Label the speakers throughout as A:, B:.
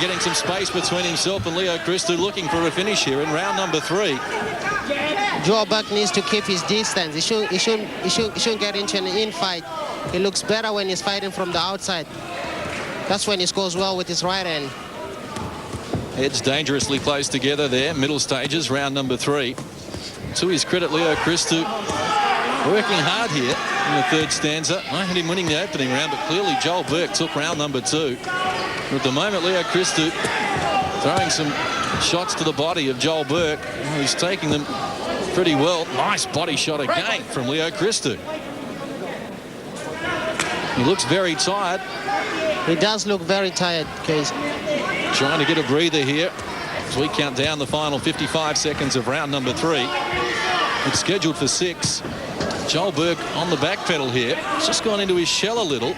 A: getting some space between himself and Leo Christou, looking for a finish here in round number 3.
B: Joel Bourke needs to keep his distance. He shouldn't get into an in-fight. He looks better when he's fighting from the outside. That's when he scores well with his right hand.
A: Heads dangerously close together there. Middle stages, round number 3. To his credit, Leo Christou working hard here in the 3rd stanza. I had him winning the opening round, but clearly Joel Bourke took round number 2. At the moment, Leo Christou throwing some shots to the body of Joel Bourke, who's taking them pretty well. Nice body shot again from Leo Christou. He looks very tired.
B: He does look very tired, Case.
A: Trying to get a breather here as we count down the final 55 seconds of round number 3. It's scheduled for 6. Joel Bourke on the back pedal here. He's just gone into his shell a little.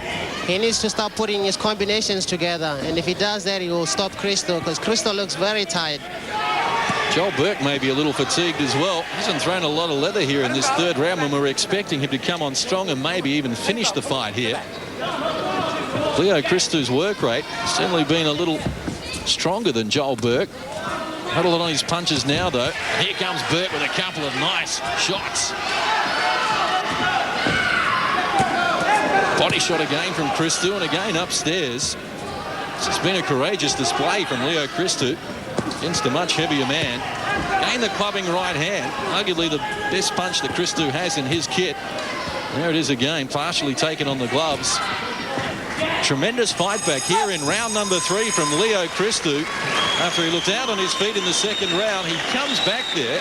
B: He needs to start putting his combinations together, and if he does that, he will stop Christou, because Christou looks very tired.
A: Joel Bourke may be a little fatigued as well. He hasn't thrown a lot of leather here in this 3rd round when we were expecting him to come on strong and maybe even finish the fight here. Leo Christou's work rate has certainly been a little stronger than Joel Bourke. Had a lot on his punches now, though. Here comes Bourke with a couple of nice shots. Body shot again from Christou, and again upstairs. This has been a courageous display from Leo Christou against a much heavier man. Again, the clubbing right hand, arguably the best punch that Christou has in his kit. There it is again, partially taken on the gloves. Tremendous fight back here in round number 3 from Leo Christou. After he looked out on his feet in the 2nd round, he comes back there.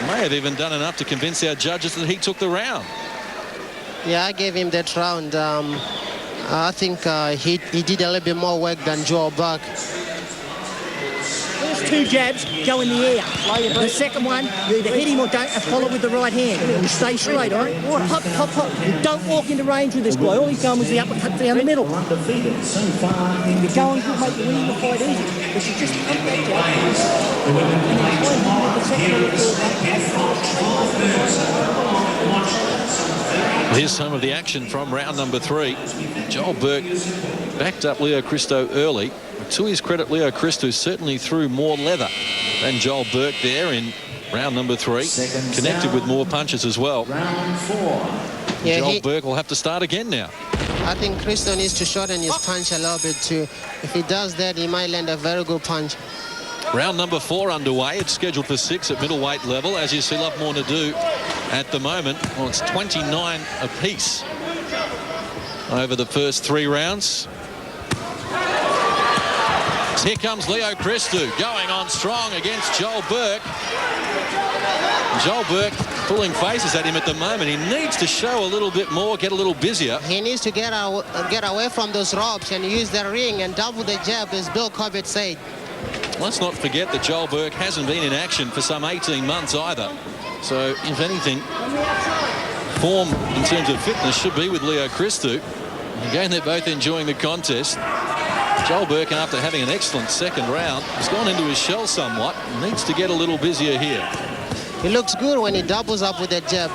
A: May have even done enough to convince our judges that he took the round.
B: Yeah, I gave him that round. I think he did a little bit more work than Joel Bourke.
C: First 2 jabs go in the air. The second one, you either hit him or don't, and follow with the right hand. You stay straight, all right? Hop, hop, hop. You don't walk into range with this guy. All he's going was the uppercut down the middle. You're going to make the winning the fight easy. But you just pump that jab.
A: Here's some of the action from round number 3. Joel Bourke backed up Leo Christou early. To his credit, Leo Christou certainly threw more leather than Joel Bourke there in round number 3. Connected with more punches as well. Yeah, Joel Bourke will have to start again now.
B: I think Christou needs to shorten his punch a little bit too. If he does that, he might land a very good punch.
A: Round number 4 underway. It's scheduled for 6 at middleweight level, as you see a lot more to do at the moment. Well, it's 29 apiece over the first 3 rounds. Here comes Leo Christou going on strong against Joel Bourke. Joel Bourke pulling faces at him at the moment. He needs to show a little bit more, get a little busier.
B: He needs to get away from those ropes and use the ring and double the jab, as Bill Corbett said.
A: Let's not forget that Joel Bourke hasn't been in action for some 18 months either. So, if anything, form in terms of fitness should be with Leo Christou. Again, they're both enjoying the contest. Joel Bourke, after having an excellent 2nd round, has gone into his shell somewhat. Needs to get a little busier here.
B: He looks good when he doubles up with that jab.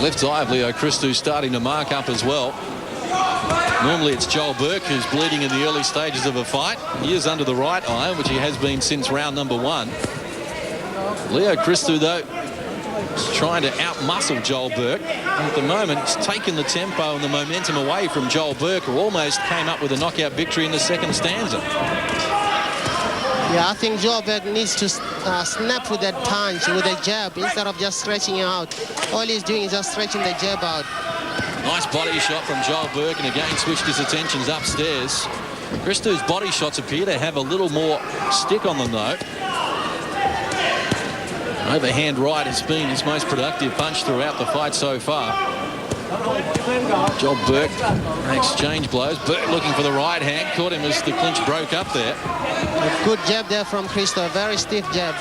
A: Left eye of Leo Christou starting to mark up as well. Normally it's Joel Bourke who's bleeding in the early stages of a fight. He is under the right eye, which he has been since round number 1. Leo Christou, though, is trying to outmuscle Joel Bourke. And at the moment, it's taken the tempo and the momentum away from Joel Bourke, who almost came up with a knockout victory in the 2nd stanza.
B: Yeah, I think Joel Bourke needs to snap with that punch, with a jab, instead of just stretching it out. All he's doing is just stretching the jab out.
A: Nice body shot from Joel Bourke, and again switched his attentions upstairs. Christou's body shots appear to have a little more stick on them, though. Overhand right has been his most productive punch throughout the fight so far. Joel Bourke exchange blows. Bourke looking for the right hand. Caught him as the clinch broke up there.
B: A good jab there from Christou. Very stiff jab.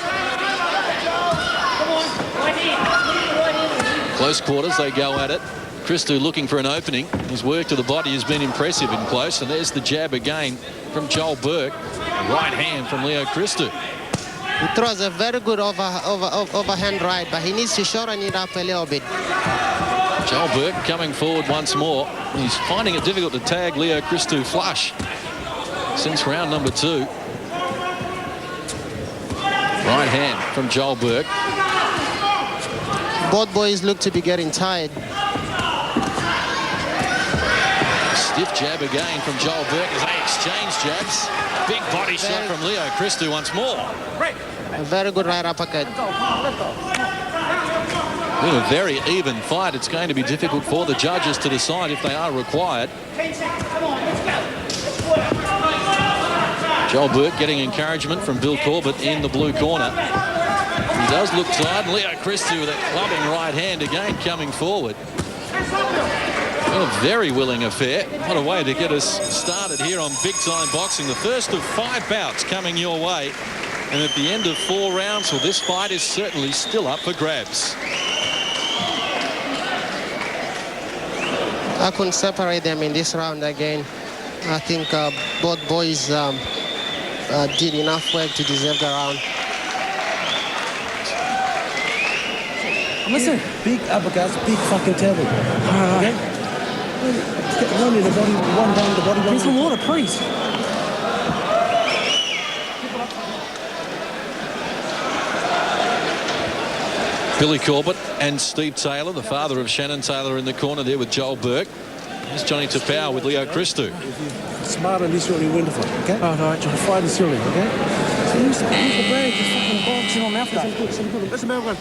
A: Close quarters, they go at it. Christou looking for an opening. His work to the body has been impressive in close. And there's the jab again from Joel Bourke. Right hand from Leo Christou.
B: He throws a very good overhand right, but he needs to shorten it up a little bit.
A: Joel Bourke coming forward once more. He's finding it difficult to tag Leo Christou flush. since round number 2. Right hand from Joel Bourke.
B: Both boys look to be getting tired.
A: Stiff jab again from Joel Bourke as they exchange jabs. Big body shot from Leo Christou once more.
B: A very good right uppercut.
A: In a very even fight, it's going to be difficult for the judges to decide if they are required. Joel Bourke getting encouragement from Bill Corbett in the blue corner. He does look tired, and Leo Christou with a clubbing right hand again coming forward. A very willing affair. What a way to get us started here on Big Time Boxing. The first of 5 bouts coming your way. And at the end of 4 rounds, well, this fight is certainly still up for grabs.
B: I couldn't separate them in this round again. I think both boys did enough work to deserve the round.
C: Listen.
D: Big uppercuts, big fucking table. Okay? Get one in the body, one down the body.
C: Drink some water, please.
A: Billy Corbett and Steve Taylor, the father of Shannon Taylor, in the corner there with Joel Bourke. There's Johnny Tapau with Leo Christou.
D: Smart on this really wonderful, okay?
C: Oh, no,
D: The fight is silly, okay?
C: So use the brain, just fucking box in my mouth.
D: That's about one.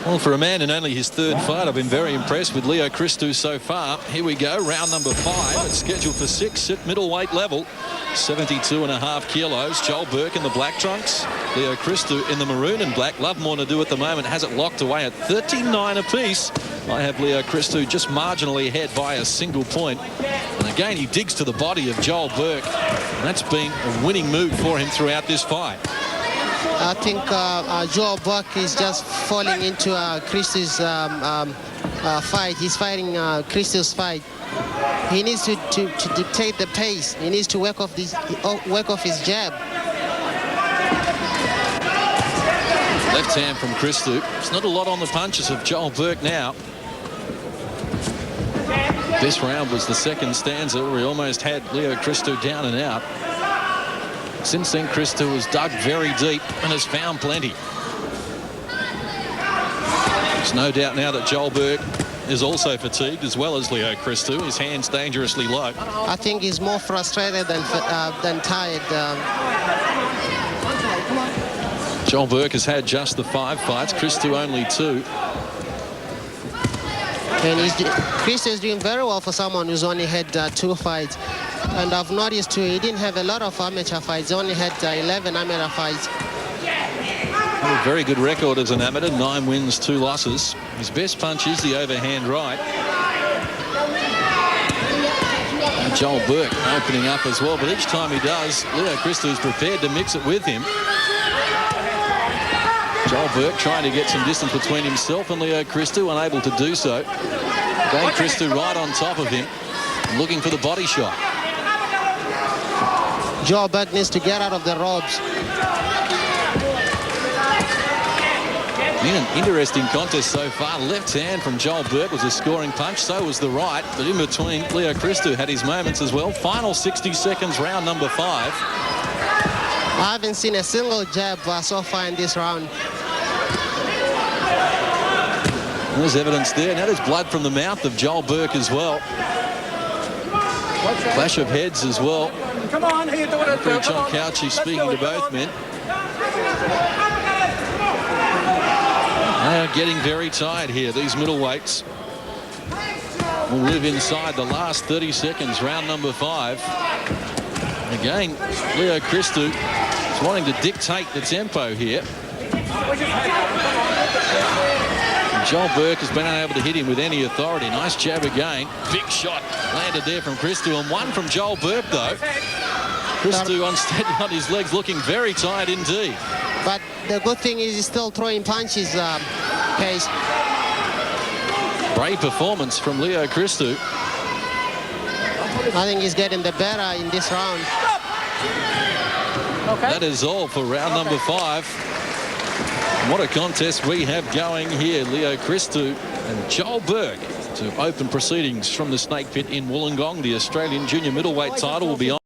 A: Well, for a man in only his 3rd fight, I've been very impressed with Leo Christou so far. Here we go, round number 5. It's scheduled for 6 at middleweight level. 72.5 kilos. Joel Bourke in the black trunks. Leo Christou in the maroon and black. Lovemore to do at the moment has it locked away at 39 apiece. I have Leo Christou just marginally ahead by a single point. And again, he digs to the body of Joel Bourke. And that's been a winning move for him throughout this fight.
B: I think Joel Bourke is just falling into Christou's fight. He's fighting Christou's fight. He needs to dictate the pace. He needs to work off his jab.
A: Left hand from Christou. It's not a lot on the punches of Joel Bourke now. This round was the 2nd stanza where he almost had Leo Christou down and out. Since then, Christou has dug very deep and has found plenty. There's no doubt now that Joel Bourke is also fatigued, as well as Leo Christou. His hands dangerously low.
B: I think he's more frustrated than tired.
A: Joel Bourke has had just the 5 fights. Christou only 2.
B: And Christou is doing very well for someone who's only had 2 fights. And I've noticed too, he didn't have a lot of amateur fights. He only had 11 amateur fights.
A: A very good record as an amateur, 9 wins, 2 losses. His best punch is the overhand right. And Joel Bourke opening up as well, but each time he does, Leo Christou is prepared to mix it with him. Joel Bourke trying to get some distance between himself and Leo Christou, unable to do so. Again, Christou right on top of him, looking for the body shot.
B: Joel Bourke needs to get out of the ropes.
A: In an interesting contest so far. Left hand from Joel Bourke was a scoring punch. So was the right. But in between, Leo Christou had his moments as well. Final 60 seconds, round number 5.
B: I haven't seen a single jab so far in this round.
A: There's evidence there. Now there's blood from the mouth of Joel Bourke as well. Clash of heads as well.
C: Come on, here, do it.
A: Referee John Couchy speaking to both men. They are getting very tired here, these middleweights. Will live inside the last 30 seconds, round number 5. Again, Leo Christou is wanting to dictate the tempo here. Joel Bourke has been unable to hit him with any authority. Nice jab again. Big shot landed there from Christou, and one from Joel Bourke, though. Christou unsteady on his legs, looking very tired indeed.
B: But the good thing is he's still throwing punches, Case.
A: Great performance from Leo Christou.
B: I think he's getting the better in this round.
A: Okay. That is all for round number 5. What a contest we have going here. Leo Christou and Joel Bourke to open proceedings from the Snake Pit in Wollongong. The Australian junior middleweight title will be on.